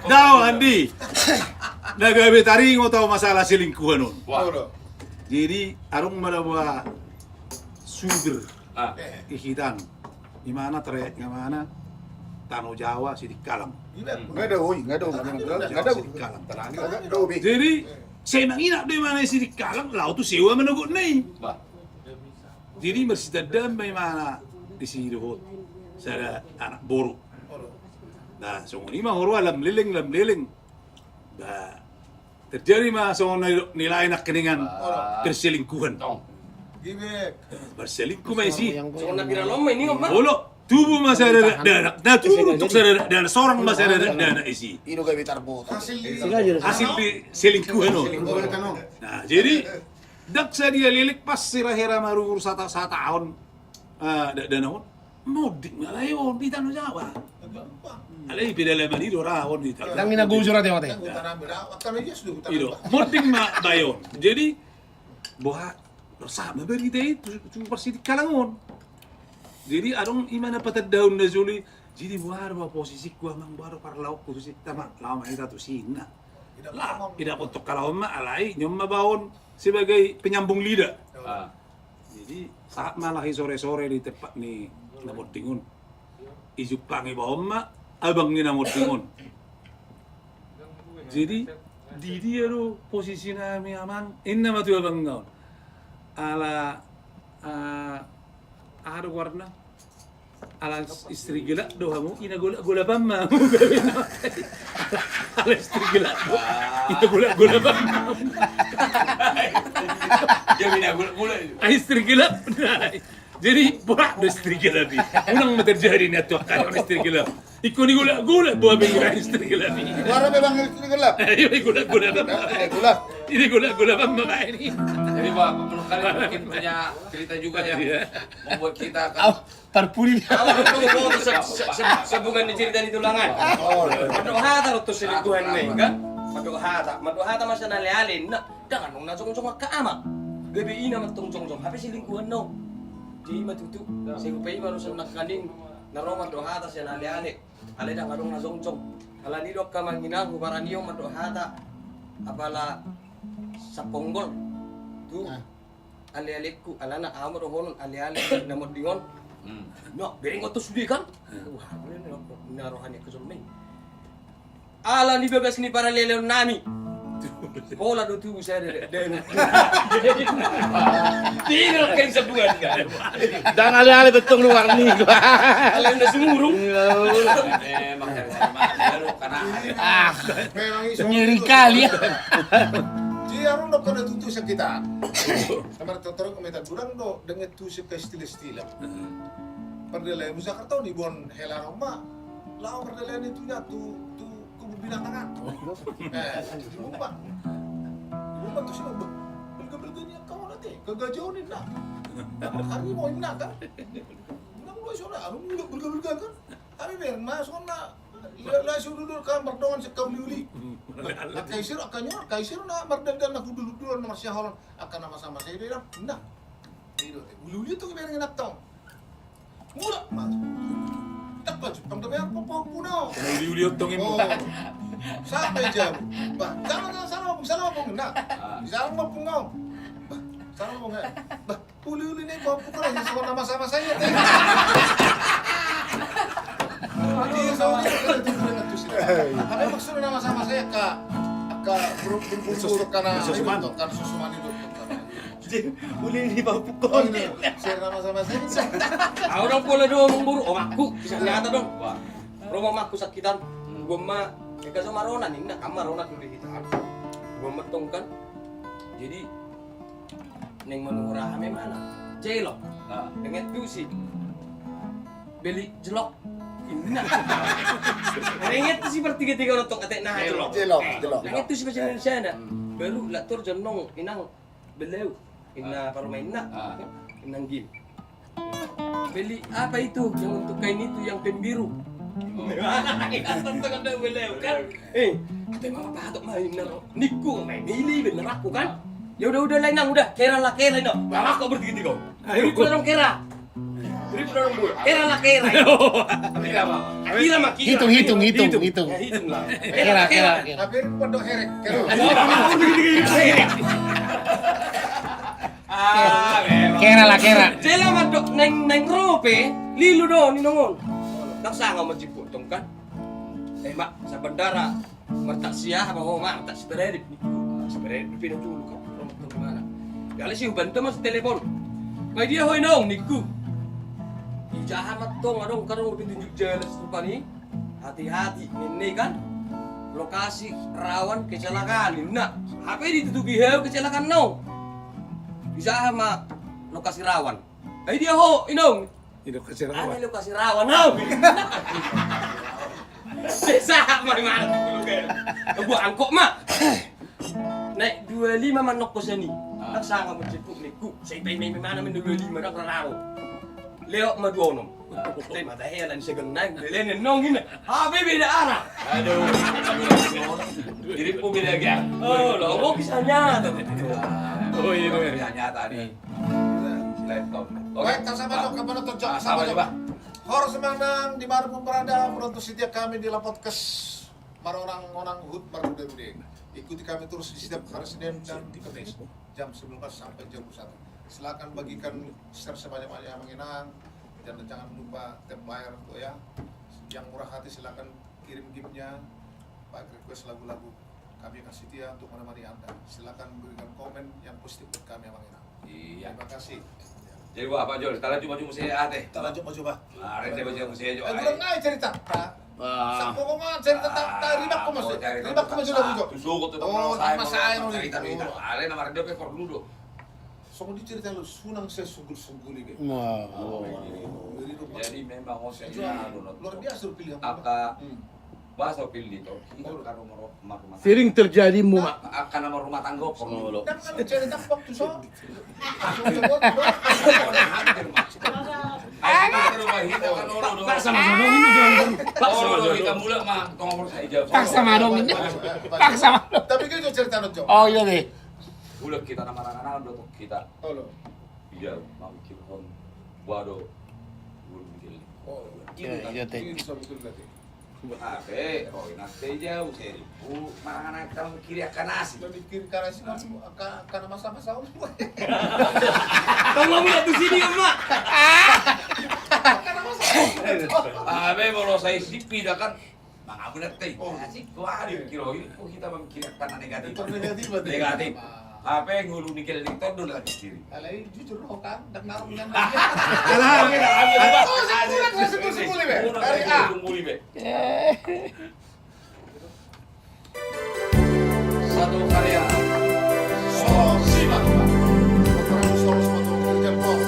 Daw Andi. Nagabi taring mo tahu masalah selingkuhan nun. Jadi arung manawa sugar ikitan. Di mana trek mana Tano Jawa Sidik Kalam. Nggak ada. Sidik Kalam. Jadi saya menginap di mana Sidik Kalam, laut tu sewa menunggu nih. Jadi bersidadam di mana di sini hot. Saya anak boru. Nah, semua ini mah orang lam liling. Nah, terjadi mah semua nilai nak keningan perselingkuhan. Berselingkuh mah isi. Soalnya kira lama ini om. Bolo, tubuh masih ada dana. Nah, tubuh untuk dana seorang masih ada dana isi. Ino kayak bitar bot. Hasil selingkuhan no. Nah, jadi daksa dia lilik pas sirahera marur sata tahun dana on. Mudik malayon di Tanah Jawa. Alay pidala mani do rawon di Tanah. Nang ginagusyo natin mate. Ido, mudik ma bayon. Jadi buah bersama berita itu cuma persidik kalangon. Jadi adong imana patad daun na zuli. Jadi buah posisi gua mang baru parlau posisi tama lama itu tu sina. Lah, tidak untuk kalau ma alay nyom mabawon sebagai penyambung lidah. Jadi saat malah sore-sore di tempat nih namot tingun. Ijuk pangi bawon ma abang ni namot tingun. Jadi di dia tu posisi nami aman inna matu abang ngaon. Ala ada warna ala istri gila dohamu ina gula pamma ala istri gila ina gula pamma Dia gula. istri gila jadi buat istri gila bi unang terjadi ni atu kan istri gila ikuni gula buah bengkira istri gila bi Warna memang istri gelap. ini gula Gula. ini gula pamma ini Jadi Pak, kali mungkin punya cerita juga yang membuat kita Parpuli. Sebungan cerita di tulangan. Maduhata ro to selingkuhan nih kan? Maduhata masa nalialin na jangan nung nasong-song ka ama. Gabi ina matong-song hape selingkuhan no. Di matutu. Sige pa iba sa nakaning naro maduhata siya naliali. Ale da ngarong nasong-song. Ala ni dok ka manginang para niyo maduhata apala sa ponggol. Tu ali-alik ko alana amo ro honon ali-alik na modingon. No, bering ko to sudi kan? Wah, narohan niya kasulmay. Ala ni bebas ni para lelew nami. Pola do tu saya den. Tinggal kan sebulan kan. Dan ali-ali betong luar ni. Ala na sumurong. Memang dari sana karena Memang iso. Nyeri kali ya. Jadi arung dok kada tutu sa kita. Kamar totorong komentar durang do dengan tu sa stila. Perdele Jakarta di bon hela Roma. Lao perdele itu ya tu kebun binatang. Lupa. Lupa tu sih belga-belganya kau nanti kegajauan ini nak. Hari mau ini nak kan. Nang lo sore arung belga-belga kan. Hari ber masuk na la sudah kan berdongan sekam diuli. Kaisir akannya kaisir na merdagan na dulu na masyahoran akan nama sama saya bilang nah. Itu diuli tu bereng nak tau. Mula mas. Tak baju pang apa puno. Uli-uli otong Oh. Sampai jam. Bah, sana apa nak. Sana mau pungau. Bah, sana mau enggak. Bah, uli-uli ni bawa pukul aja sama saya teh. Dia soalnya kalau itu dengan tu sih. Apa maksudnya nama sama saya kak berburu karena itu kan susuman itu. Uli ni bawa pukul. Oh ini, share nama sama saya. Orang pula do memburu omakku bisa nyata dong. Rumah makku sakitan. Gua mah eka sama Rona nih, nak kamar Rona dulu hitam. Gua metong kan. Jadi neng menurah ame mana? Jelok. Dengan tu sih. Beli jelok. Inna. Renget tu sih bertiga-tiga rotok atek nah jelok. Renget tu sih bahasa Indonesia ada. Baru latur jenong inang belew. Inna parmainna. Inang gim. Beli apa itu yang untuk kain itu yang pembiru? Ikatan tu kan dah belew kan? Kata mama patok main naro. Niku main milih bener aku kan? Ya udah lain nang udah kera lah no. Bawa kau bertiga-tiga. Ayo pulang dong kera. Rip dorong bulu. Kera lah kera. Kira mah. Kira mah kira. Hitung. Ya, hitung lah. Kira. Tapi pondok herek, kero. Kera. Jela madok neng rope, lilu do ni nongon. Tak sanga majiput tong kan. Mak sa bandara martak siya ba ho mak tak sebenarnya ni. Sebenarnya di pinang dulu kan. Rumah tong mana. Kali sih bantu mas telepon. Kay dia hoy nong niku. Ijahamat tong adong karong lebih tunjuk jelas rupa ni. Hati-hati ini kan. Lokasi rawan kecelakaan ini. Nah, HP ditutupi heu kecelakaan no. Bisa sama lokasi rawan. Kay dia ho inong. Itu kasih rawan. Ano lokasi rawan no. Sesa mana dulu kan. Gua angkok mak. Naik 25 manok ko siya ni. Nagsanga mo jipuk ni ku. Say may mana men 25 nak raraw. Leo maduonom. Tay matahelan siya ganay. Lelen nong gina. Habi beda arah. Aduh. Diri po binagyan. Oh, logo kisah nyata. Oh iya. Bisa nyata nih. Laptop. Baik, sama dong, kapan nonton Jok? Sama coba. Horor Semanang di mana pun berada, menonton setiap kami di podcast para orang-orang Hut Marude-Rude. Ikuti kami terus di setiap hari Senin dan Kamis jam 19 sampai jam 1. Silakan bagikan share sebanyak-banyak yang mengenang dan jangan lupa tap layar tuh ya. Yang murah hati silakan kirim giftnya, baik request lagu-lagu. Kami akan setia untuk menemani Anda. Silakan berikan komen yang positif buat kami yang mengenang. Iya. Terima kasih. Jadi gua apa Jol? Kita cuma saya teh. Kita lanjut coba. Ah, rete baca saya Jo. Belum ngai cerita. Sampo ko nga cerita tak ribak ko mas. Ribak ko mas lagu Jo. Tusuk itu Oh, masalah ini. cerita. Ale nama radio pe por dulu. Somo di cerita lu sunang saya sunggul-sunggul ini. Jadi memang saya Luar biasa lu pilih Aka bahasa pilih itu. Itu kan rumah Sering terjadi mu mak. akan nama rumah tangga perlu. Dan kan cerita waktu so. Pak sama Zonong ini jangan. Pak sama Oh, Zonong. kita mulai mah ngomong saya jawab. Paksa madong ini. Paksa madong. Tapi gitu cerita lu Jo. Oh iya deh. Udah kita nama anak-anak udah kita. Oh lo. Iya, mau kirhon. Waduh. Belum bikin. Oh. Iya teh. Ini bisa betul berarti. Abe, oh nanti jauh seri. Anak-anak kita mau kiri akan nasi. Memikir karena sih karena masa-masa umur. Kamu mau lihat di sini emak. Abe, kalau saya sipi dah kan. Bang Abu nanti. Asik, wah kira ini. Oh kita memikirkan karena negatif. Negatif berarti. Negatif. Apa yang ngulu nikel di ton dulu lagi kiri. Alai jujur lo kan, dak naruh nyan. Dari A. Satu karya. Solo simak. Peperangan solo sepatu kerja pol.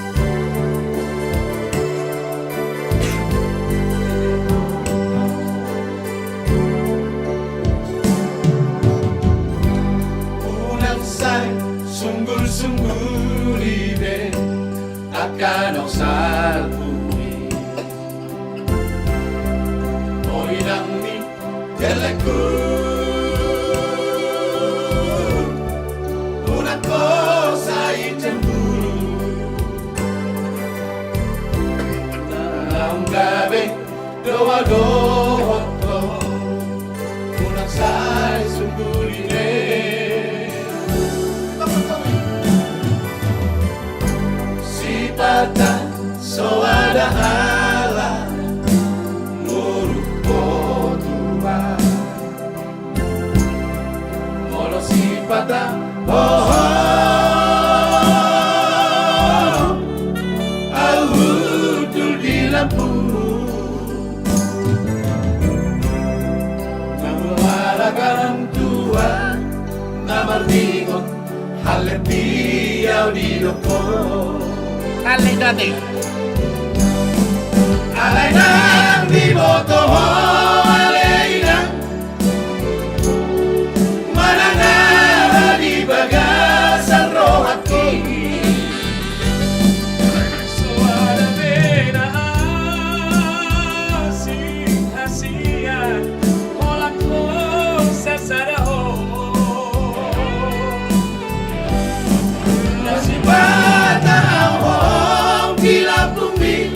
Unangsay sunggul-sunggul ibe akan salpui oilang ni teleku una cosa cemburu dalam gabe doa-doa unangsay sunggul ibe Sipata soada ala muruk kotua Molo sipata oh Audul di lampu Namalagan tua Namarningon Haletiau di loko Kali dati. Alay nang di boto ho alay nang mananala di bagasan rohati Suara bena asing-asian Olak ko sa saraho Nasibata ang hong kilap bumi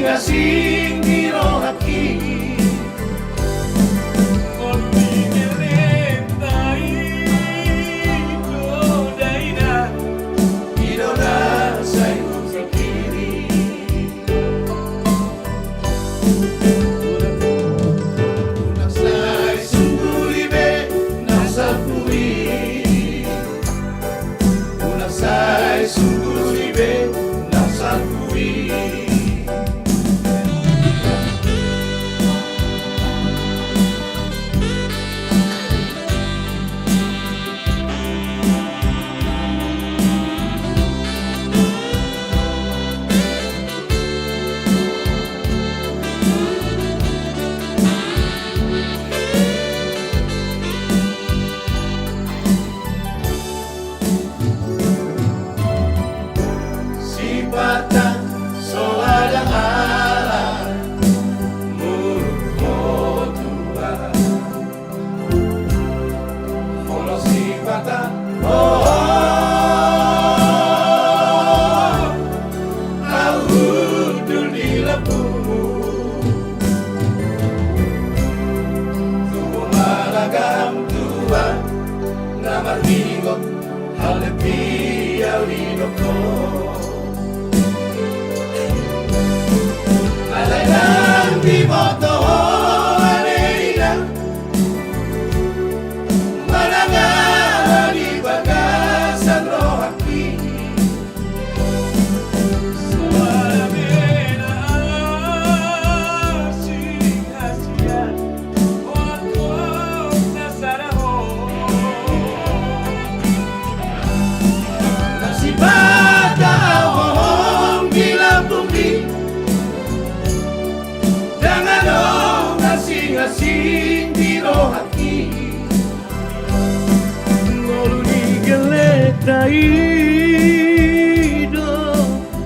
asing-asing di rohaki. Idola saya fikiri. Unasai sungguh libe nasakui. Unasai sungguh libe nasakui. Sipatan soada ala murko tua. Kalau sipatan aku di lembumu. Tuh malagam tua nama ringot halepi awinoko. Alailang di moto aleina Mananga di bagasan rohaki. Suara bena asing-asian Waktu nasaraho Nasibata awong gila bumi. Jangan dong asing-asing di rohaki. Ngolu digeletai do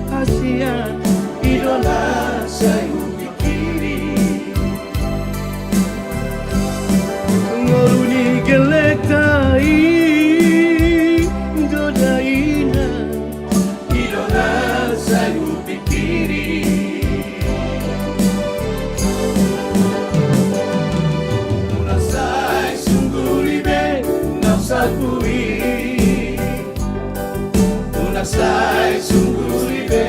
Asia idola saya pikiri. Ngolu digeletai do daina idola saya pikiri. Unasai sungguh libe nafsakui. Unasai sungguh libe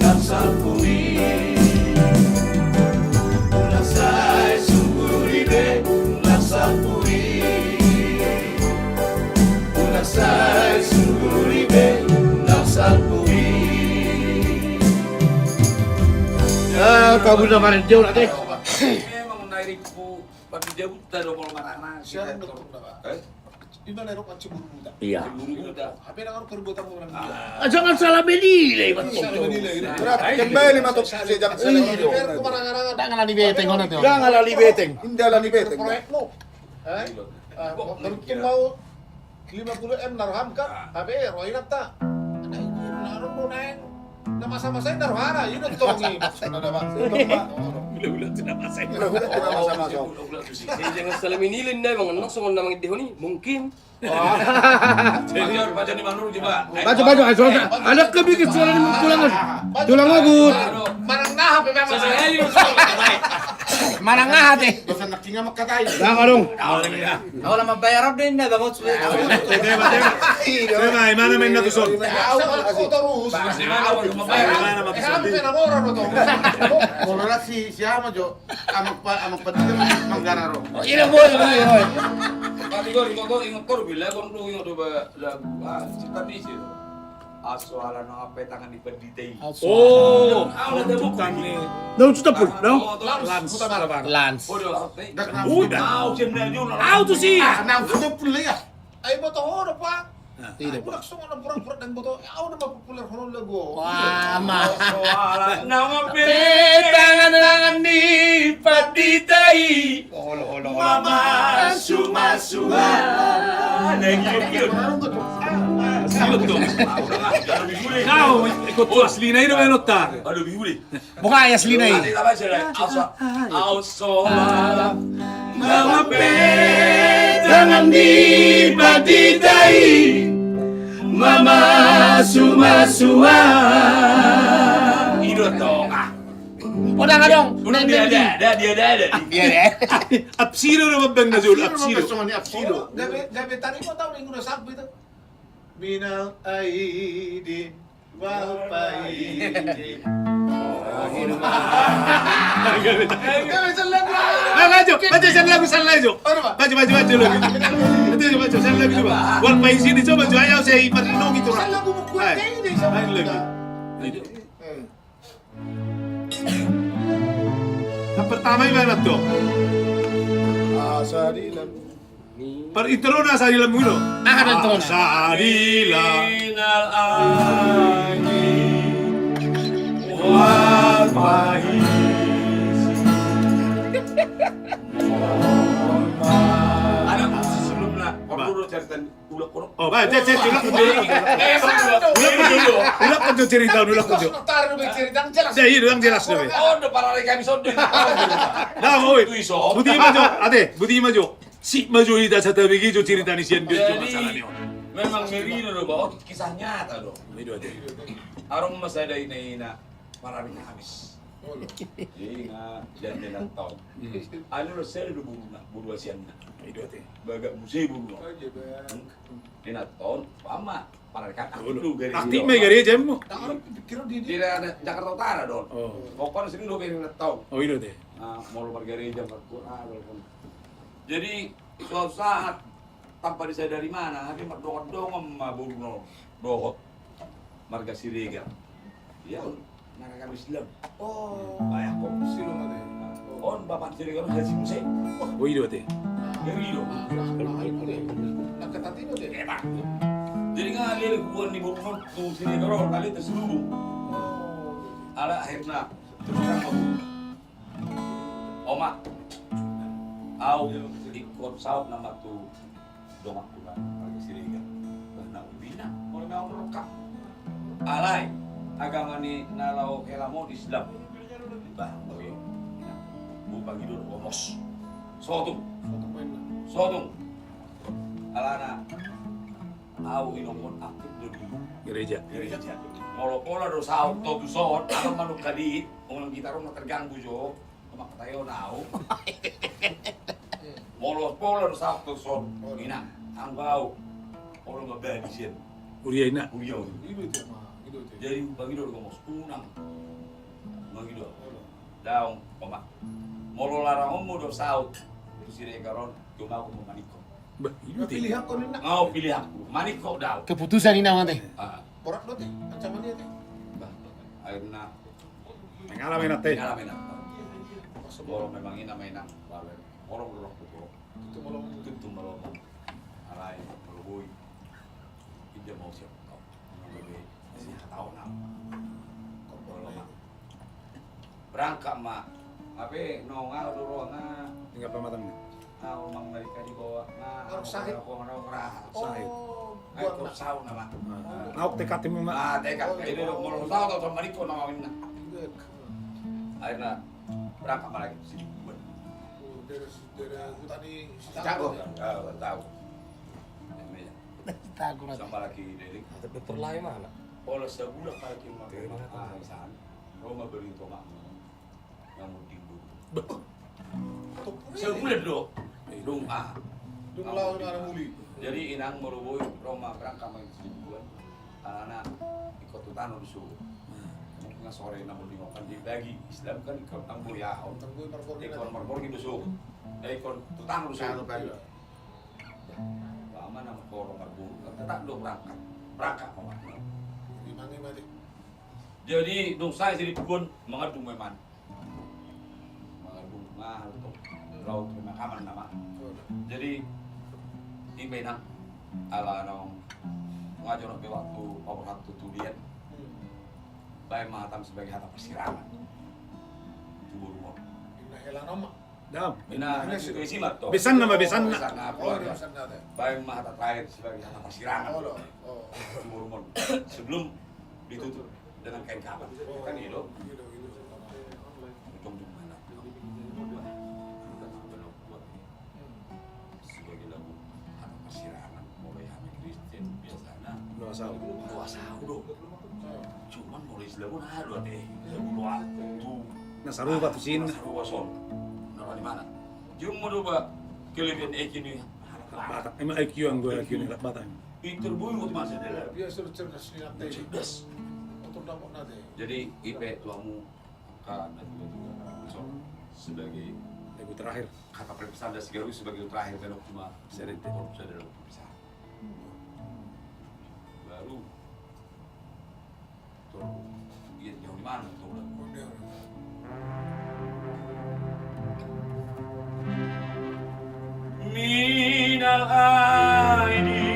nafsakui. Unasai sungguh libe nafsakui. Unasai sungguh libe nafsakui. Kamu udah main jauh nanti. Memang naikku bagi jauh dari kalau mana Siapa yang dokter berapa? Di mana rok cemburu buta? Iya. Apa yang akan perbuatan orang dia? Jangan salah menilai, Mas. Kembali matok sejak Jangan di beteng ngono tuh. Jangan lali beteng. Indah lali beteng. Proyek lo. Tentu mau 50M narham kan? Habe roinap ta? Nah ini naruh mo neng. Na masa-masa narhara, yun ang tongi. Ada ba? Ulang-ulang tidak masai. Jangan salah menilai nih, bang. Anak semua nama itu nih mungkin. Senior baca di Manur coba. Baca aja. Ada kebikin suara ini pulang. Tulang agut. Manang nahap ya memang. Mana ngah teh? Dosa nakinga makatay. Jangan dong. Ako lang mabayarap din na bangot. Tema, mana main na tusol? Ako terus. Mana Eh, kami enamora no to. Kalau si siapa jo amak patikan manggararo. Ini boy. Tadi gua ingat kor bila gua lu ingat coba lagu cipta di situ. Asoalan apa tangan di penditei. Oh, bukan nih. Daun sudah pun, daun. Lans. Lans. Udah. Out tuh sih. Nah, sudah pulih ya. Ay boto hono pa. Tidak, Pura sungo na pura dan boto. Ako na mapopular hono lago. Wah, mah. Asoalan nama Tangan di patitai. Mama suma. Silot dong. Kau ikut tuas lina ini mau notar. Aduh bihuli. Bukan ayas lina Nanti ini. apa sih? Asoalan nama Tangan di patitai. Mama suma. Idot dong. Udah nggak dong? Udah dia ada. Iya deh. Apsiro na mabang na Zul, Apsiro. apsiro. Apsiro. Gabi tadi mo tahu yang udah sabi itu. Minal aidin wal faidin. Gabi salam. Baca saan lagu Jo. Ano ba? Baca lagu. Baca saan lagu coba. Wal paisi di coba ayaw sa Marino gitu. Saan lagu mo kwente Ay, ini sa ay, mga lagi. Ang pertama yung mana to? Asa dilam. Par intro na sa ilang muno. Ada intro na. Sa adila. Minal wal Ano sebelum na paguro cerita ulak ko. Oh, ba, ulak ko cerita. Tapos notar no may cerita ang jelas. Iya, itu yang jelas nabe. Oh, udah para kami sonde. Nah, oi. Itu iso. Budi majo, ade, budi majo. Si majo ida sa tabi gijo cerita ni sian dia Jadi masalah ni. memang ngeri loh, bahwa kisah nyata loh. Itu ade. Arong mas ada ini na maraming habis. Jadi nga dan tahun. Ano lo sel do buru asian na. Itu ade. Baga musay buru. Dina tahun pama para kat aku gari. Aktif mai gari jam mo. Tangan pikir di Tidak ada Jakarta Utara don. Oh. Pokoknya sini do gari na tahun. Oh, itu ade. Mau margarija Al-Quran. Jadi suatu saat tanpa disadari mana, hari merdokot sama Bruno dohot marga Siriga. Ya, mereka Islam. Oh. Ayah kok Sino na din? on bapak Siriga udah si musik. Oh, itu ade. Ngeri loh. Nagkatatino din. Enak. Jadi ngalir gua nih Bruno tuh Siriga ron, kali terselubung. Ala akhirnya terus sama Oma. Au ikut saut nama tu domak pula marga Siriga. Karena ubina, kalau mau merokak. Alay, agama ni nalau kelamo di Islam. Bah, oke. Bukan gitu ngomos. Sotung. Alana. Au inomon aktif dulu. Gereja. Gereja. Kalau pola do saut to tu saut, alam manuk kadit, ngomong kita rumah terganggu jo. Mak tayo nau. Molos pola do saut to saut. Ina, ang bau. Orang nggak sih. Uria ina. Uriau. Ido ito ma. Ido ito. Jadi bagi do ngomong unang. Bagi do. Daong, poma. Molo larang mo do saut. Tu sire karon, cuma aku mau maniko. Bah, itu ade. Pilihan ko nina. Ngau pilih aku, maniko daw. Keputusan ini namanya. Borak do te. Ancaman dia te. Akhirnya Pengalaman natin. ngalamin ako. Siguro memang ina may nang bawer. Orang roh ko. Ito mo lang. Tentu melomong. Alay, meluboy. Hindi mo siya ko. Meluboy. Siya tahu na. Koloma. Berangkat ma. Ape no nga duro nga. Tinggal pamatang na. Ang mga Amerika di bawah nga. Arok sahit. Ako nga rahat. Sahit. Ay ko saw na ma. Naok tekati mo ma. Teka, ini lo mau tahu atau sama Mariko nama Wina. Akhirnya berangkat lagi ke sini. Dari hutani Cago, tahu. Tago na. Sama lagi dari Dokter lain mana? pola sebulan lagi mah sana. Roma berito mak. Yang mau timbul. Sebulan do. Dong Dumalaw na ang muli. Jadi inang meruboy Roma berangkat main sebulan. Anak ikut tutano disuruh. Nga sore namun di ngokan di bagi Islam kan ikut tambul ya. Tanggoy marbor Ikon marbor gitu so. Ikon tutang lu so. Lama nama korong marbor. Tetap do berangkat mama. Di mangi mati. Jadi dong saya jadi pun mengadu memang. Mengadu mahal tuh. Laut pemakaman nama. Jadi di Benang ala nong ngajar ke waktu waktu tulian. Baik mahatam sebagai harta persirangan. Tubur rumah. Inahelan nama. Dam. Ina simat to. Besan nama besan na. Besan na Oh, keluarga. di sana natin. Baik mahata terakhir sebagai harta persirangan. Oh, oh. Tubur rumah. Sebelum ditutup dengan kain kapan. Kan itu. Ido. Ujung mana. Sebagai lagu harta persirangan mulai Hamid Kristen biasanya Dua saw. doa sahur. Cuman mulai Islam pun ada deh. Lagu doa tuh Nasarupa tuh sin. Nasarupa son. Naruh di mana? Yung merubah kelebihan IQ ini. Batak. Emang IQ yang gue IQ nih Batak. Pinter boy waktu masa dia. Dia sudah cerdas ni nanti. Cerdas. Untuk dapat nanti. Jadi IP tuamu akan juga so, sebagai Lagu terakhir. kata perpisahan dan segala sebagai terakhir belok cuma Seret. bisa dalam perpisahan. Baru tuh dia jauh di mana tuh udah. Minal aidi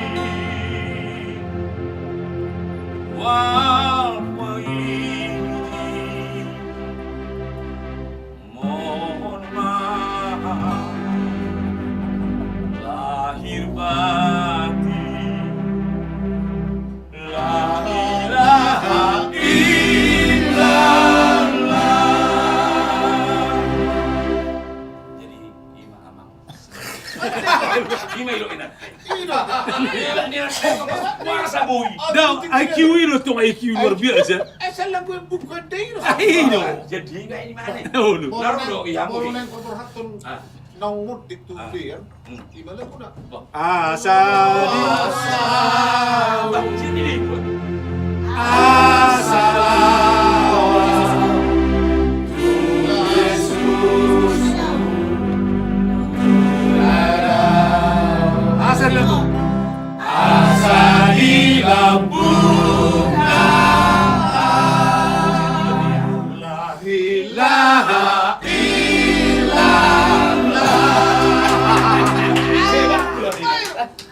wal faidi mohon maaf lahir batin la ilaha illallah. Jadi ima amang ima ilo ina ina puasa boy. Daw, IQ itu tuh IQ luar biasa. Asal lagu yang bukan dia. Ayo. Jadi nggak ini mana? Oh, lu. Naruh iya boy. Orang yang kotor hatun naumut di tulir. Gimana pun nak? Asadi. Sini nih. Asal lagu. Asali lambung La ilaha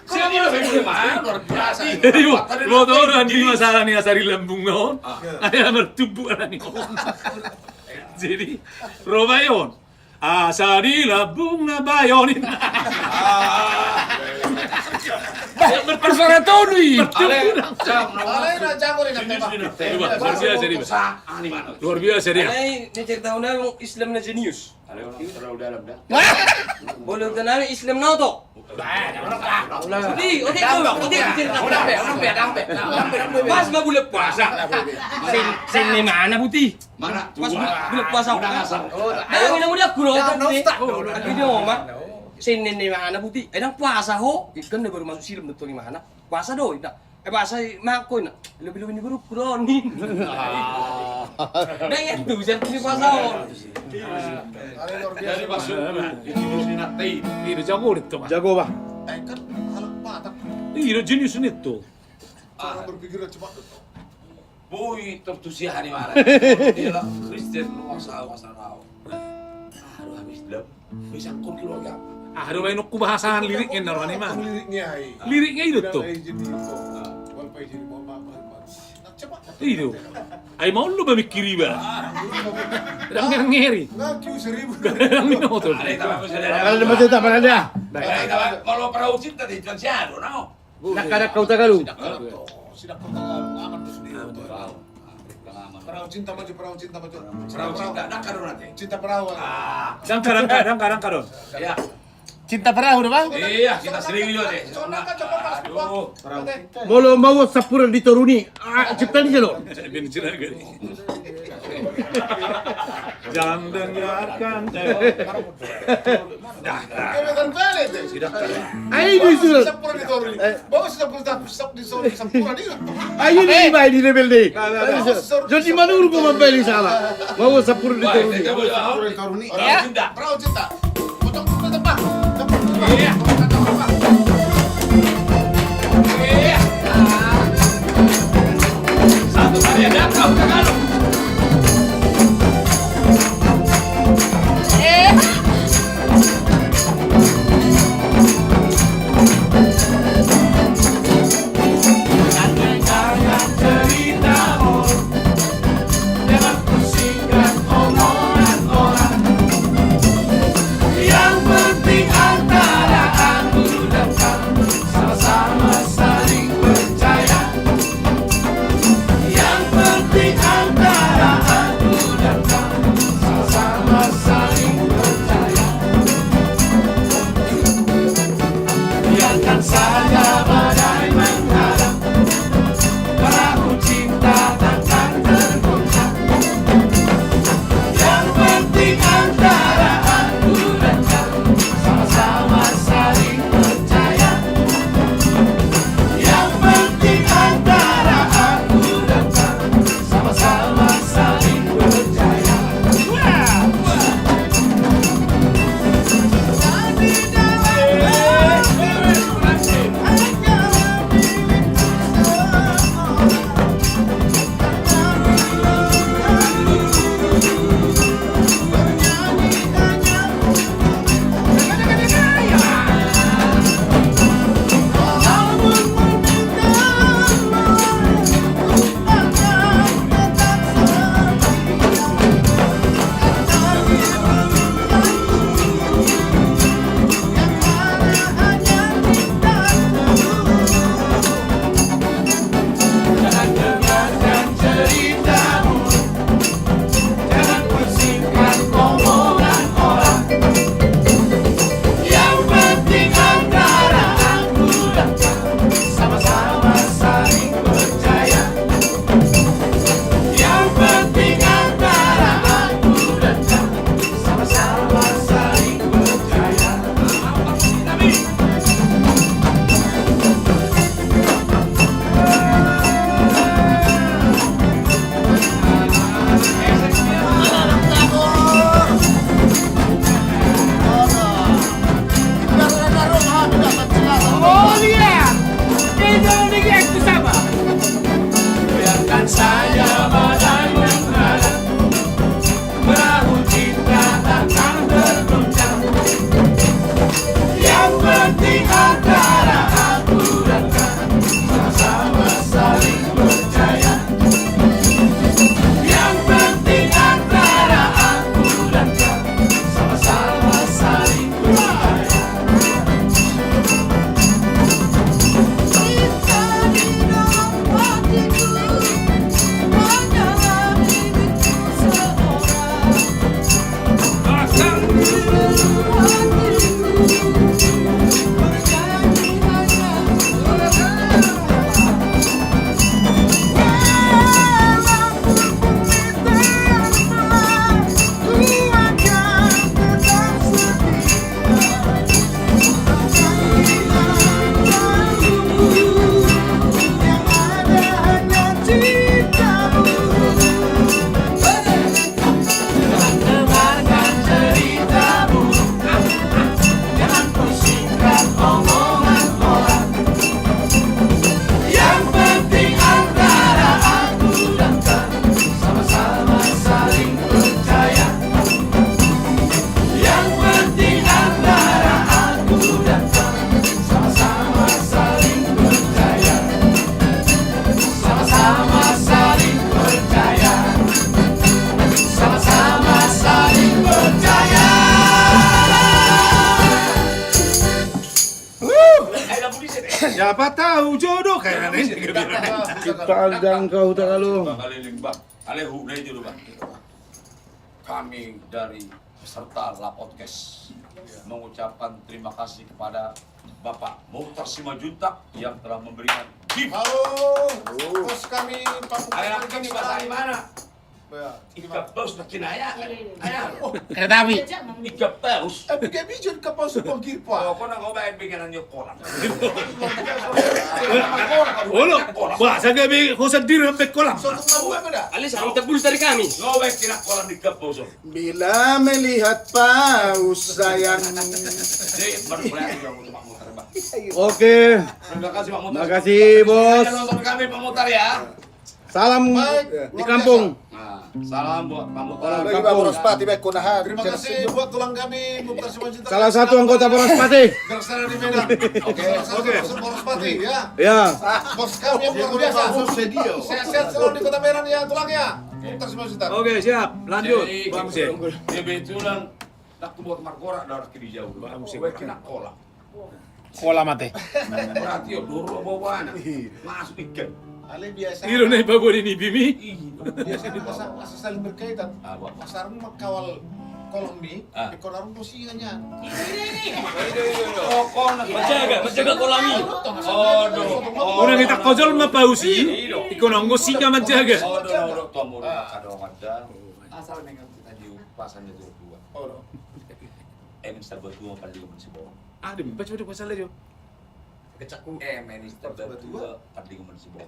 Sini loh bagaimana luar biasa. Jadi motoran di masalah nih asari lambung naon. Aya mertubu nih. Jadi Robayon. Asari lambung na bayonin. Bersuara toni. Alay na jago rin ang tema. Luar biasa dia. Luar biasa dia. Ay, cerita na yung Islam na genius. Terlalu dalam dah. Boleh na Islam na to. Hindi, hindi cerita. Pas mabulat puasa. Sin ni mana putih. Mana? Pas bulat puasa. Udah ngasal. Ayaw na udah kulo tadi. Ang video mo sin ni mana putih. Eh nang puasa ho. Ikan na baru masuk silam betul ni mana. Puasa do, ina. Puasa mako ina. Lebih-lebih ni baru kuronin. Nah itu jangan ni puasa ho. Alay luar biasa. Jadi masuk ini nanti. Ini jago itu. Jago ba? Eh kan halak patak. Ini jenius itu. Orang berpikir cepat tu. Boy tertusiah di mana? Dia lah Kristen lu asal tahu. Aduh habis dap. Bisa kon keluarga. Ah, ada main aku bahasan liriknya naruh nih mah. Liriknya hai. Liriknya itu tuh. Jadi itu. Walaupun jadi mau apa. Nak cepat. Itu. Ay mau lu memikiri ba? Đang ngeri. Nak Q 1000. Đang minotol. Ada tahu Kalau ada macam tak mana dia? Kalau perahu cinta di Cianjaro, no? Nak kada kau tagalu. Sidak Tagalog. Aman tu sendiri. Perahu cinta maju. Perahu cinta, nak kado nanti. Cinta perahu. Dan kadang kadon. Ya, Cinta perahu dah bang? iya kita sering juga deh. Aduh, Bolo mau sapura dituruni. Cipta ni jelo. Bin jelaga. Jangan dengarkan. Kebetulan balik deh. Ai di surat. Sampura di Torri. Bawa sampura di. Ayo ni bay di level ni. Jadi mana urut kau membeli salah? Mau sapura dituruni. perahu cinta. Perahu cinta. Potong dulu tempat. Iya. Iya. Satu kali ada kau Tagalog. Jangan ceritamu jangan pusingkan omongan orang. Yang penting antara aku dan kamu sama-sama saling percaya. Yang penting antara Siapa tahu jodoh kayak aneh. Padang kau tak kalau. Bang Aliling bang, alehu deh dulu bang. Kami dari peserta La Podcast mengucapkan terima kasih kepada Bapak Mukhtar Simajuntak yang telah memberikan gift. Halo, bos kami Pak Ayah kami bahasa di mana? Ya. Ikat paus nak kinaya. Ayah, Kereta api. ikat paus. Bigay bijon ka pa sa pagkirpa. Kau nak ngobay bikinan niyo kolam. Olo, bahasa gabi kusag diri ang kolam. So, kung mabuhay mo na. Alis, ang tabul dari kami. Ngobay kina kolam di ikat paus. Bila melihat paus sayang. Jadi baru mulai aku untuk Pak Mukhtar bang. Oke. Terima kasih Pak Mukhtar. Makasih, Bos. Jangan nonton kami Pak Mukhtar ya. Salam Baik, di luar kampung. Nah, salam buat Pak Mukhtar. Bagi Pak Boraspati baik kunahan. Terima kasih buat tulang kami Mukhtar Simajuntak. Salah satu anggota Boraspati. Bersama di Medan. Oke, Boraspati ya. Ya. Bos kami yang luar biasa. Sehat-sehat selalu di Kota Medan ya tulangnya. Mukhtar Simajuntak. Oke, siap. Lanjut. Jadi, Bang Sek. kebetulan nak buat margora darah kiri jauh. Bang Sek. Gue kena kolam. Kolam mate. Berarti dulu bawa anak masuk ikan. Ale biasa. Iro na ibago ni Bimi. Biasa asa saling berkaitan. Apa? Pasarmu makawal kolam mi, Ah. kolam posingannya. Oh, kau nak Menjaga kolami. Oh, Unang kita kojol mapausi, ikaw nang musika manjaga. Oh, do, tomo kado ada. Asal nengang kita di pasannya itu dua. Oh, no. Minister berdua paling mensibo. Ah, di ba coba pasal aja. Kecakku. Minister berdua paling mensibo.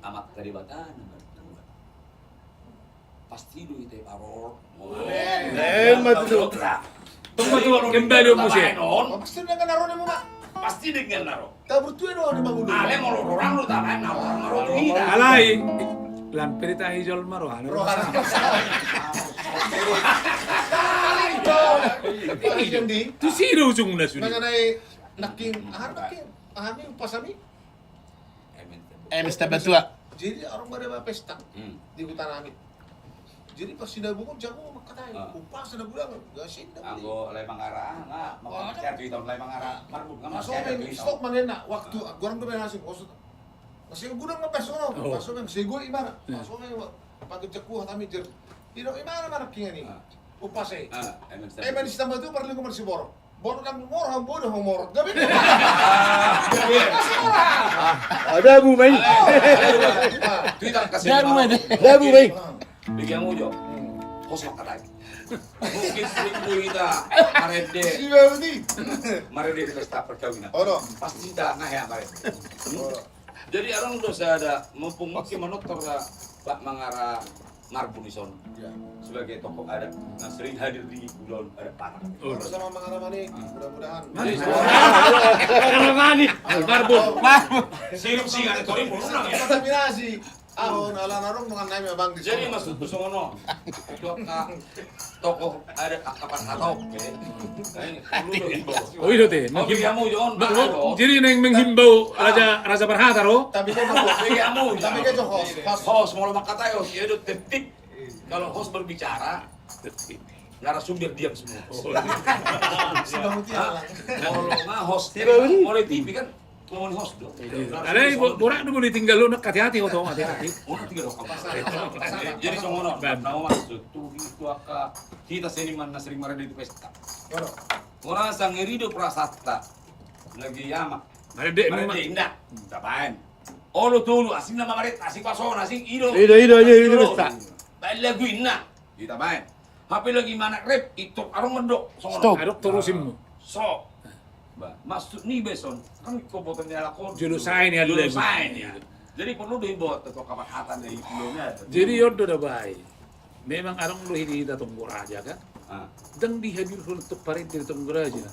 Amat keribatan. Pasti du itu paror. Matu. Tunggu kembali mo siya. Pasti dengan naruh mo mak. Pasti dengan naro. Tak bertuah doang di bangun. Ale mau orang lu tak main naro kita. Alay, lan perita hijol maro ano. Yang di Tu siro ujung na suni. mengenai naking ahami upasami. Mr. Batua. Jadi orang pada pesta di hutan amit. Jadi pas sinda buku jago makatai. Ah. Upas na bulan gak sinda. Anggo lemang arah, nggak mau cari tahun lemang arah, marbut nggak Masuk masuk main stok mangena waktu orang tuh main asing. Masih gudang ngepes sono. Masuk main sigo imana. Masuk main pagi cekuh kami jer. Tidak imana mana kinga ni. Upas eh. Main di tambah tu perlu kemana si borok. Borok kan murah bodoh murah. Gabi. Ada Bu Mai. Twitter kasih Ada Bu Mai. Bigyan mo jo. Kos makatay. Mungkin seribu kita marede. Si Baudi. Marede di pesta perkawinan. Oh no. Pasti kita nggak ya marede. Jadi orang dosa ada mumpung makin menutur Pak Mangara Marbunison sebagai tokoh adat yang sering hadir di bulan ada panah. Bersama Mangaramani. Mudah-mudahan. Karamani. Marbot. Sirup sih kan itu pun ya. Kontaminasi. Ahon ala narong dengan naim abang di Jadi maksud Busono itu ka tokoh ada kapan hatop Oh ilo te. bigyan mo yun. Jadi nang menghimbau Raja Berhata ro. Tapi kan Bigyan mo. tapi kan host. Host mau lemah kata yo, dia udah detik. Kalau host berbicara, narasumber diam semua. Si Baudi ala. Kalau nggak host, mulai TV kan ngomongin host dong. Alay, borak na mo tinggal lo hati-hati ko to, hati-hati. Orang tiga dong Jadi songono, nama maksud tuh itu aka kita seniman sering marah di pesta. Orang sang irido prasasta lagi yama. Marede mo. Marede indah, tapain. Olo tulu asing nama maret asing pasona asing ido. Ido aja itu besta. Baik lagu indah, kita main. Tapi lagi mana rap itu arung mendok. Stop. Adok turusin mo. So, maksud nih beson kan komputernya lakon. Julusain ya dulu. Julusain ya. Jadi perlu dibuat atau kapakatan dari filmnya. Jadi yodo da bay. Memang arang lo hindi datong raja kan. Dang dihadir ron to parin ditong raja.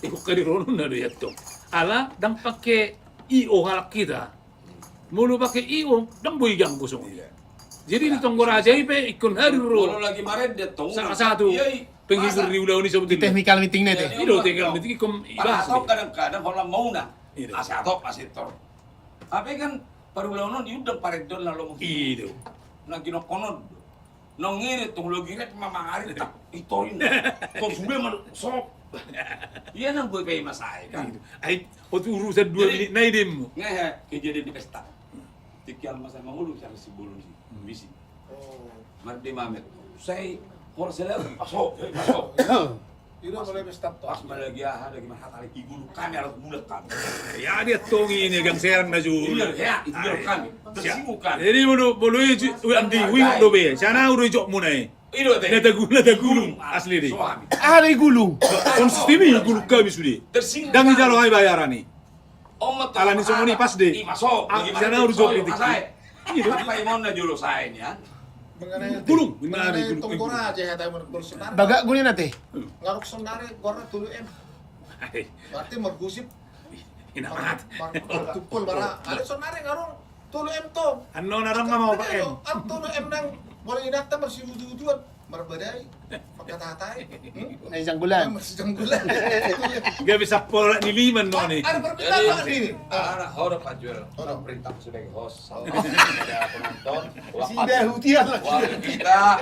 Iko kadiron na do yato. Ala dang pakai IO halak kita. Mulu pakai IO dang buigang kusong. Jadi ditong raja ipe ikon hadir Kalau ro. lagi maret dia tunggu. Salah satu penghibur di ulau ni sebutin. Technical meeting na ito. Ido tinggal nanti ikom ibas. Atau kadang-kadang kalau mau na. Iya. Asih atau asih tor. Tapi kan paru launon diundang paret don lalu Ido. lagi no konon. Nongirit tuh lagi ret mamangari tak itoin. Kau sudah mau sok Iya nang gue pay masai kan. Ay, waktu urusan 2 menit na idem mo. Ngehe kejadian di pesta. Tikial masa mangulu cara si bulun si bisi. Oh. Mardi mamet. Saya korsel masuk. Iro boleh stop to. Pas malagi ada gimana hatali igulu kami harus bulat kami. Ya dia tongi ini gang serang na jul. Iya ya, itu kami. Tersimukan. Jadi bolu itu andi wiu do be. Sana uru jok munai. Itu teh. Na gulung asli di. Suami. Ada gulung. Konsistimi gulung kami sudi. Tersimukan. Dangi jalo ay bayarani. Omat Alani semua ni pas deh. Masuk. Sana uru jok kritik. Itu apa yang mau na julo saya ini ya? Mengenai Gulung, mengenai gulung. tunggora aja ya tayo bersenar. Bagak guni nate. Ngarok sonare gora tulu em. Ay, Berarti mergusip inamat. tukul bara. Ada sonare ngarong tulu em to. Ano narang nga mau pakai? Ang tulu em nang boleh inata masih wudu-wuduan. Marbadai. Pagkatatay. Ay isang gulan. Masih janggulan. Gak bisa pola ni liman no ni. Ada perbedaan ini. Anak horor Pak Juel. Horor. Perintah sebagai host sama ada penonton. Si Dahutian lah. Waktu kita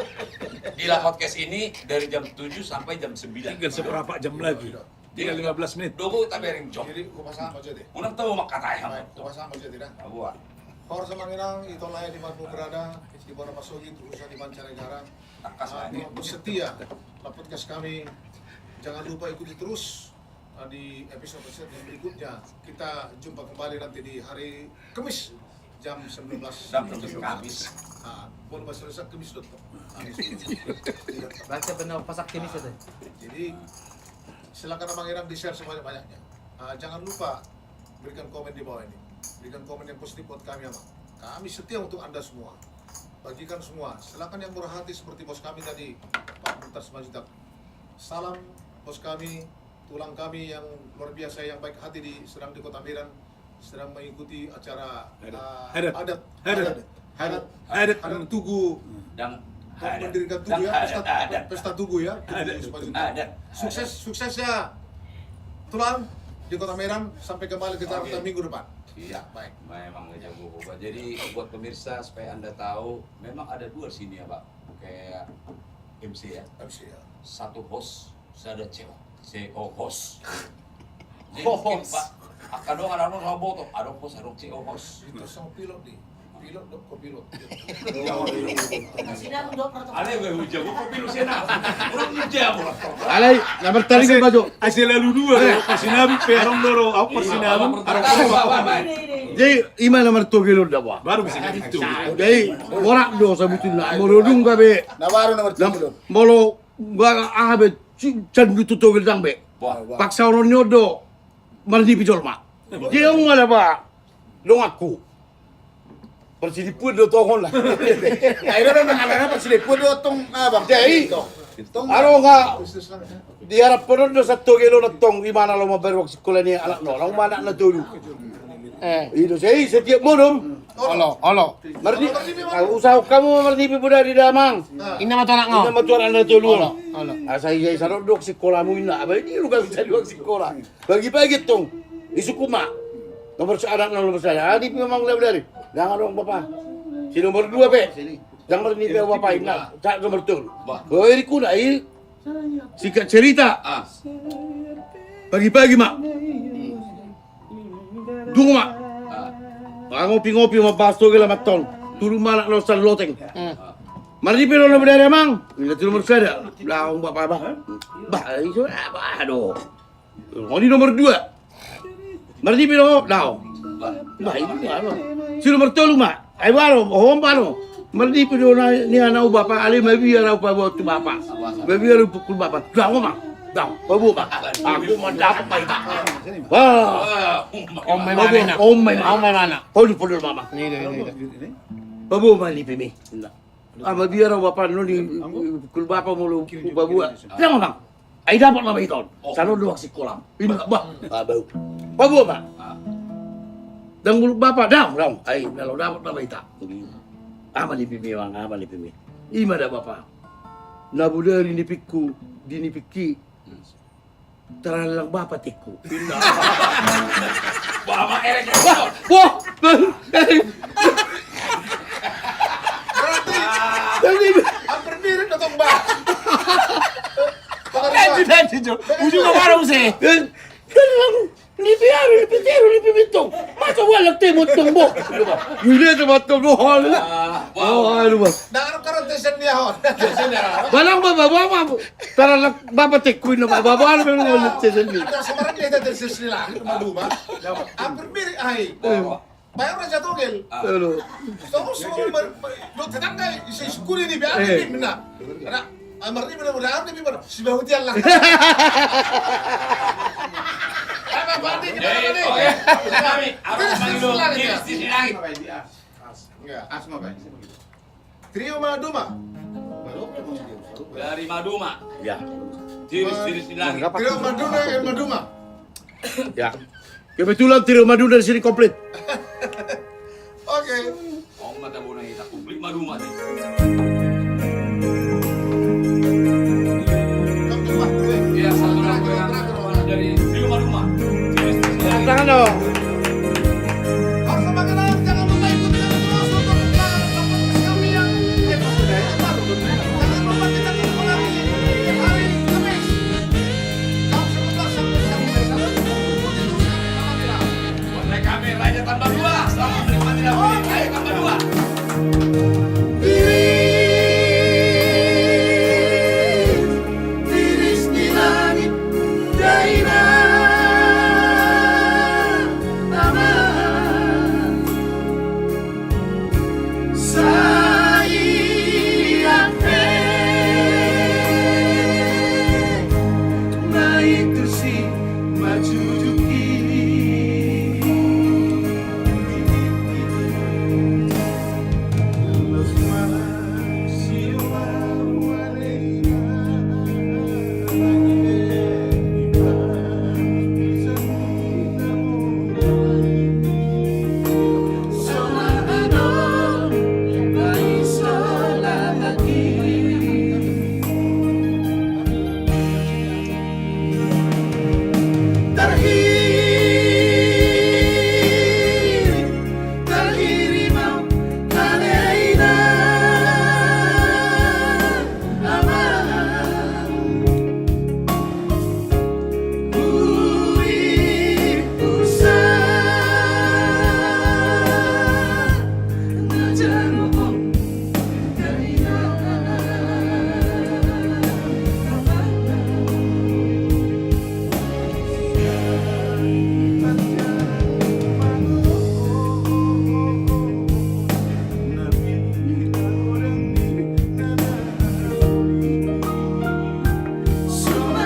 di podcast ini dari jam 7 sampai jam 9. Tinggal seberapa jam lagi. Tinggal 15 menit. Dogo tak bering jok. Jadi kupasama aja deh. Unang tahu mak katanya. Baik, kupasama aja tidak. Buat. Horor semanginang itu layak di mana berada di bawah masuki urusan di mancanegara. Takas lah ini. Setia podcast kami. Jangan lupa ikuti terus di episode yang berikutnya. Kita jumpa kembali nanti di hari Kamis jam 19. Jam 19 Kamis. Boleh bahasa Indonesia Kamis.com. Baca benar pasak kinis itu. Jadi silakan Abang Irang di-share sebanyak-banyaknya. Jangan lupa berikan komen di bawah ini. Berikan komen yang positif buat kami, Abang. Kami setia untuk Anda semua. Bagikan semua. Silakan yang murah hati seperti bos kami tadi, Pak Muntas Majidak. Salam bos kami, tulang kami yang luar biasa yang baik hati sedang di Kota Medan, sedang mengikuti acara adat Tugu Dan mendirikan Tugu ya, pesta Tugu ya. Adat. Sukses ya tulang di Kota Medan sampai kembali ke Jakarta minggu depan. Iya, Baik. memang ngejago Pak. Jadi buat pemirsa supaya Anda tahu, memang ada 2 sini ya Pak. Kayak MC ya. Habis ya. Satu host, saya ada CO host. Jadi Host. mungkin Pak, akan dong ada orang boto, ada host, ada CO host. Itu sama pilot nih. Pilot dong, kopilot. Ada yang gue jago kopi lu sih nah. Orang jago. Alay, nabar tarik ka baju. Asal lalu dua. Pasinabi perong doro. Aku pasinabi. Jadi ima naman to gilod da ba. Baru bisa gitu. Jadi ora do sa butin na morodung ka be. Nawaru nomor 3 Molo ba ahabe chan bitu to gil dang be. Paksa ron nyodo mardi pijol ma. Dia ngala ba. Dong aku. Persidipun do tohon lah. Akhirnya memang anak-anak persilipun do tong bang. Jadi Tong aro nga Bisnis lang. diharap po do sa to gilo na tong imana lo maberwag si kula ni anak no. Lang mana na tulo. Itu say setiap modom. Alo. Mardi, usaha kamu mardi pibuda di damang. Ina matu anak ngo. Ina matuan anda tulo. Alo. Asa iya sarodok si kola mo ina. Abay di lugar sa lugar si kola. Bagi-bagi tong isukuma. Nomor sa anak na nomor saya. Di memang dari. Jangan dong bapak. Si nomor 2 be. Jangan ni be bapak ina. Sa nomor 2. Oh iri kuna iri. Sikat cerita. Pagi-pagi mak. Dungo mak. Ngopi-ngopi mabasto gila matong. Turu malak lo sa loteng. Mardi pero na budaya mang. Ila tu nomor saya. Laong bapak bah. Bah iso aduh. Ngoni nomor 2. Mardi pero lao. Bah ini ano. Si nomor 3 mak. Ay baro, baro. Mardi pero na ni ana bapak ali mabi ara pa bo tu bapak. Mabi ara pukul bapak. Lao mak. Dang, babu mak. Aku mandap pa ita. Wah. Om may mana. Om may mana. Polo mama. Ini. Babu mali pimi. Ama biara bapak no di kul bapak mulu babu. Jangan bang. Ai dapat mama iton. Sano luak si kolam. Ini bah. Bau. Babu ba. Dan mulu bapak dam. Ai kalau dapat mama ita. Ama di pimi bang, ama di pimi. Ima da bapak. Nabudari ni pikku, dini pikki. Taralang bapak tiku. Pindah. Bapak erek. Wah. Berarti hampir mirip na tong ba. Baka Dati Jo. Ujung ka parang si. Lipiaro, lipitero, lipibitong. Masa walang timot ng bok? Yun ito ba ito? Ano ba? Nakaroon tayo niya ho. Walang bababa. Tara lang, babatik ko na bababa. Ano ba yung ulit sa sandi? Ada semarang dia dari sisi lagi maduma. Hampir mirip ay. Bayar raja togel. Ano? Semua lo tetangga isi skuli di biar di mana. Ada amar di mana mudah di mana. Si bahu dia lah. Apa bandi Jadi, gimana nih? oke. Kami, apa Terus panggil lagi ya? di sini lagi. Enggak. Asma ba? Trio maduma. Dari Maduma. Ya. Ciri-ciri lagi. Trio maduna dan maduma. Ya. Kebetulan trio madu dari sini komplit. Oke. Oh, mata bunga kita komplit Maduma nih. Kamu tuh gue. Iya, satu lagi dari Trio Maduma. Ciri-ciri lagi. Tangan dong. Harus semangat dong, jangan lupa ikuti terus untuk kami yang sudah ya baru. Jangan lupa kita ketemu lagi hari Kamis. Jam 11 sampai jam 12. Kontak kami Raja Tambah 2. Selamat menikmati lagu ini. Ayo tambah 2. Tiris di langit daerah taman sayang naik tersi maju duki los malas siwa waleina terhirimau alaina aman urip usah ngajarong daina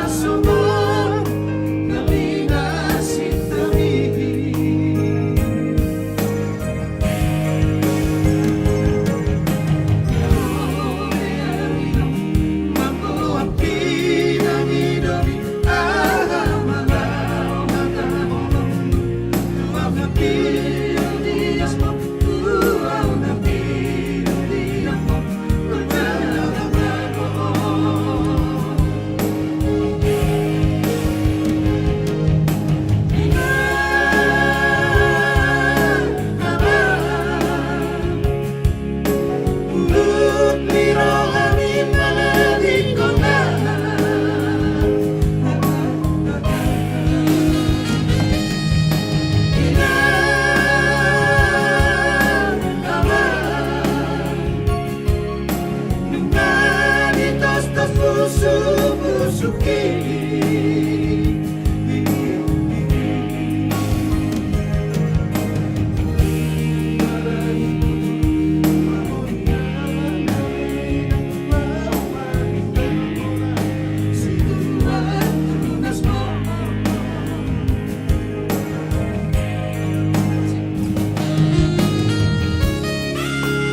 Sumber nabi nasib nabi mampu api nabi dobi ahamalau matabong tuang nabi dias mo tuang nabi dias mo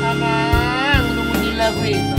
Amang, nung lagu itu.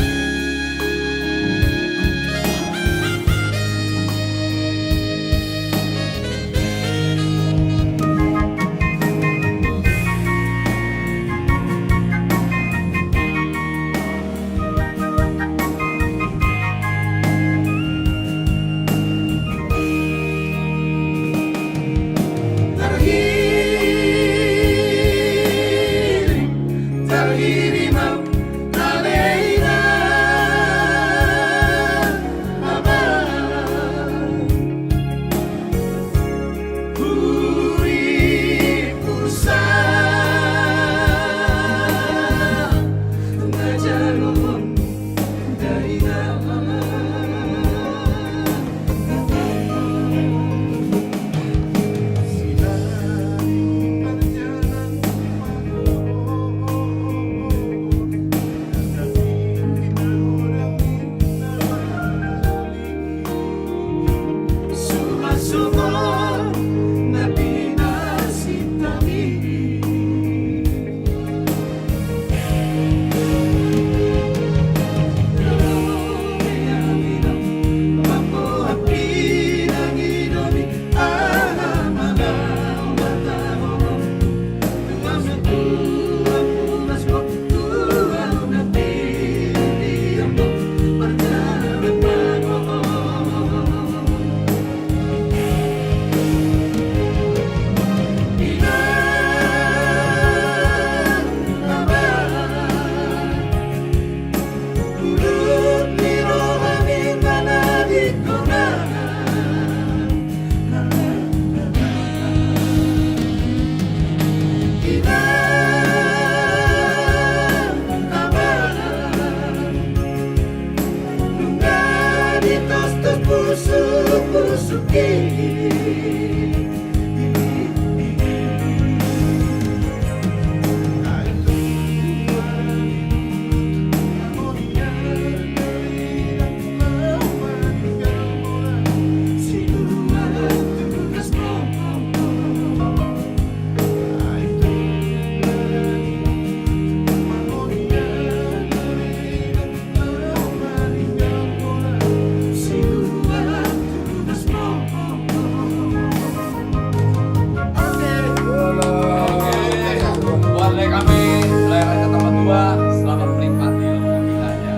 Buat kami layar kata dua, selamat menikmati lagu kitanya.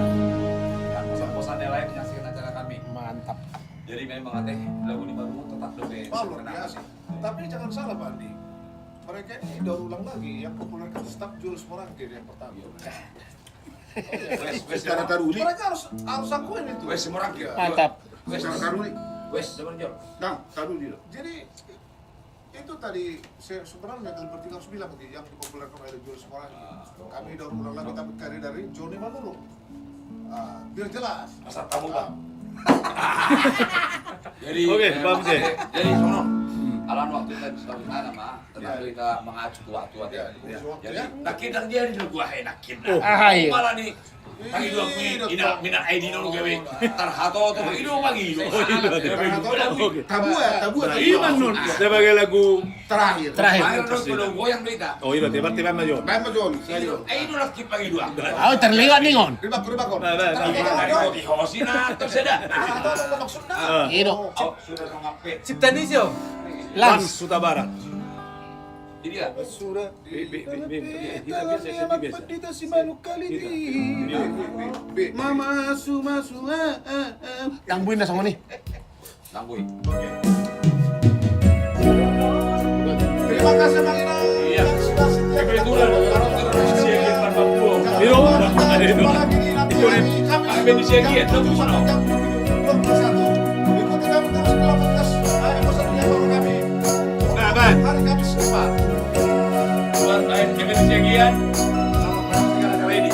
Dan bosan-bosannya lain menyaksikan acara kami. Mantap. Jadi memang teh lagu ini baru tetap dobe. Wah, luar biasa. Tapi jangan salah Pak Andi. Mereka ini daur ulang lagi yang populer kan staf Jules Morangkir yang pertama. Wes Secara taruli. Mereka harus akuin itu. Wes Morangkir. Mantap. Wes Secara taruli. Wes Demerjol. Dang, taruli loh. Jadi itu tadi saya sebenarnya seperti harus bilang yang dipopulerkan oleh Jules Morangkir. Kami daur ulang lagi tapi karya dari Johnny Manurung. Biar jelas. Asal kamu Bang. Jadi Oke, paham sih. Jadi sono. Alan waktu kita di sana mah, terlalu kita mengacu tua-tua Ya, dia. di Jadi ya. nak kita dia di gua enak kita. Ahai. Malah nih kami dua ina mina ID dulu gawe. Tarhato tuh itu pagi. Oke. Tabu ya. Iman nun sebagai lagu Terakhir. Terakhir. Ayo dong belum goyang berita. oh iya berarti Bang Majon. Baik Mas Jon. Itu lah skip pagi dua. Oh, terlihat nih ngon. Ribak kon. Dari roti hosina terus ada. Apa maksudnya? Ino. Sudah ngapet. Cipta Nisio. Lans Lans. Suta Barat. Jadi ya. Sudah Kita biasa si Manu kali ini. Mama suma. Yang buin dah sama nih. Tangguy. Terima kasih Bang Ina. Iya. Yang sudah setia Kebetulan orang terus siagian tanpa buang. Biro, ada itu. Kami di siagian itu mana? Ikuti kami terus dalam podcast episode yang baru kami. Nah, Bang. Hari Kamis depan. Buat lain kami di siagian. Selamat menyaksikan acara ini.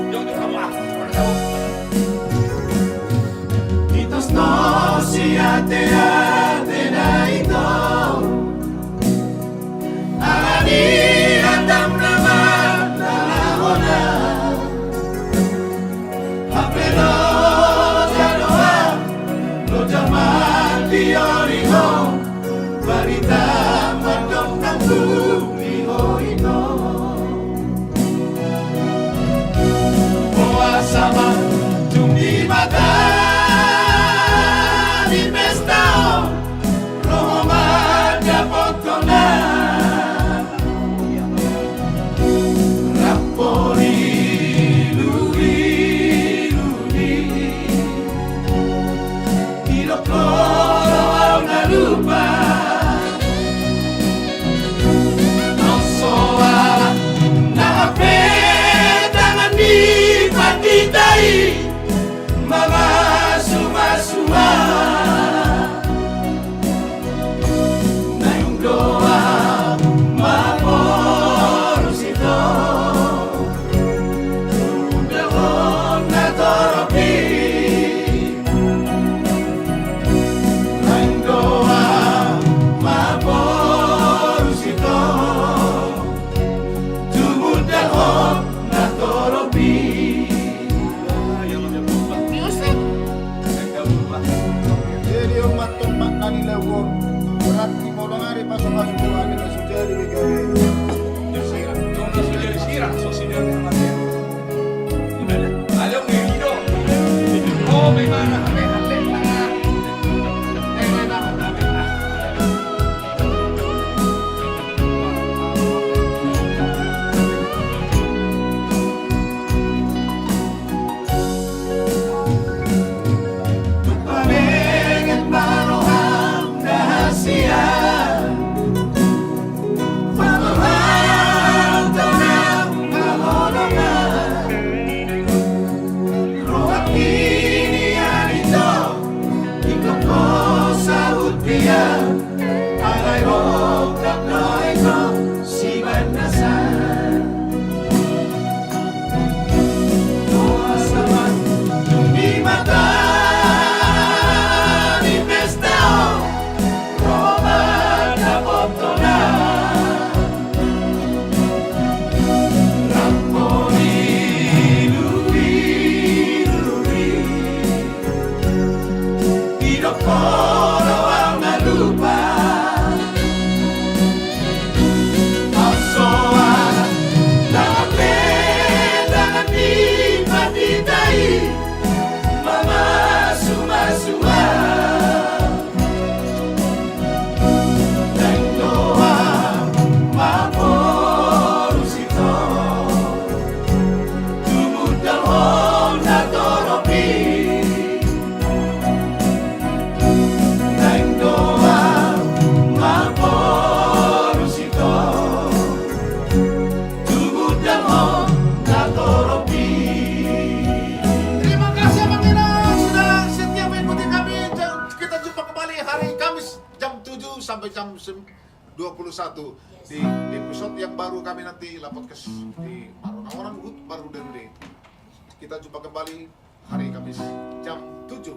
Jom kamu aku pada tahu. Jadi umat tempat tadi lewat berarti mau dengar pasang-pasang doa dengan sudah di negara. Ayo ngido. Oh, bagaimana? Palingan maroham rahasia Alay rok tak noi ko si banasan Doa saman di mata di pestao Roma na botona Ramponi lupi Hidup koro ang nalupa Aksoa Nakapenda di patitay Mama sumasua Tengdoa Maporusito Tumudang hong natoropi Terima kasih Panginoon sudah setia mengikuti kami. Kita jumpa kembali hari Kamis jam 7 sampai jam 21 di episode yang baru kami nanti podcast di Marona Good baru dari. Kita jumpa kembali hari Kamis jam 7.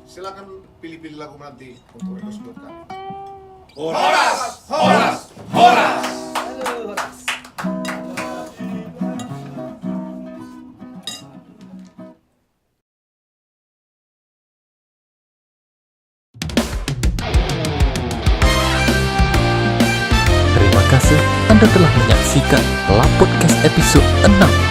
Silakan pilih-pilih lagu nanti untuk episode kami. Horas! Horas! Horas! Terima kasih Anda telah menyaksikan La Podcast episode 6.